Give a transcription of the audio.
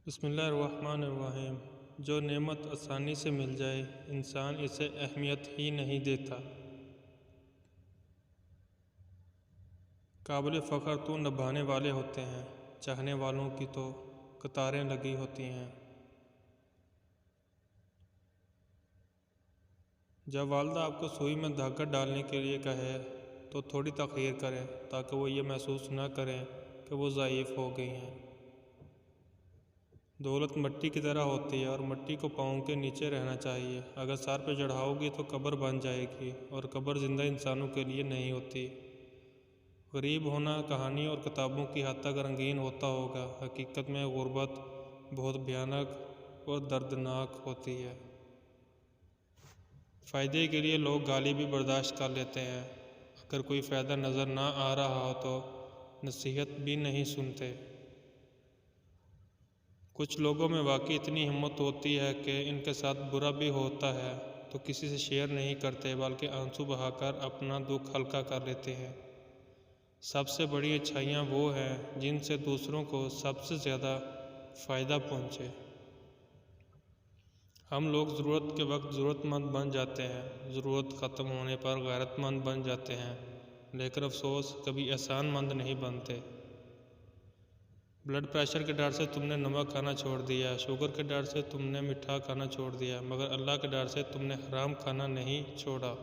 بسم اللہ الرحمن الرحیم۔ جو نعمت آسانی سے مل جائے انسان اسے اہمیت ہی نہیں دیتا۔ قابل فخر تو نبھانے والے ہوتے ہیں، چاہنے والوں کی تو قطاریں لگی ہوتی ہیں۔ جب والدہ آپ کو سوئی میں دھاگہ ڈالنے کے لیے کہے تو تھوڑی تاخیر کریں تاکہ وہ یہ محسوس نہ کریں کہ وہ ضعیف ہو گئی ہیں۔ دولت مٹی کی طرح ہوتی ہے اور مٹی کو پاؤں کے نیچے رہنا چاہیے۔ اگر سر پہ چڑھاؤ گی تو قبر بن جائے گی، اور قبر زندہ انسانوں کے لیے نہیں ہوتی۔ غریب ہونا کہانی اور کتابوں کی حد تک رنگین ہوتا ہوگا، حقیقت میں غربت بہت بھیانک اور دردناک ہوتی ہے۔ فائدے کے لیے لوگ گالی بھی برداشت کر لیتے ہیں، اگر کوئی فائدہ نظر نہ آ رہا ہو تو نصیحت بھی نہیں سنتے۔ کچھ لوگوں میں واقعی اتنی ہمت ہوتی ہے کہ ان کے ساتھ برا بھی ہوتا ہے تو کسی سے شیئر نہیں کرتے، بلکہ آنسو بہا کر اپنا دکھ ہلکا کر لیتے ہیں۔ سب سے بڑی اچھائیاں وہ ہیں جن سے دوسروں کو سب سے زیادہ فائدہ پہنچے۔ ہم لوگ ضرورت کے وقت ضرورت مند بن جاتے ہیں، ضرورت ختم ہونے پر غیرت مند بن جاتے ہیں، لیکن افسوس کبھی احسان مند نہیں بنتے۔ بلڈ پریشر کے ڈر سے تم نے نمک کھانا چھوڑ دیا، شوگر کے ڈر سے تم نے میٹھا کھانا چھوڑ دیا، مگر اللہ کے ڈر سے تم نے حرام کھانا نہیں چھوڑا۔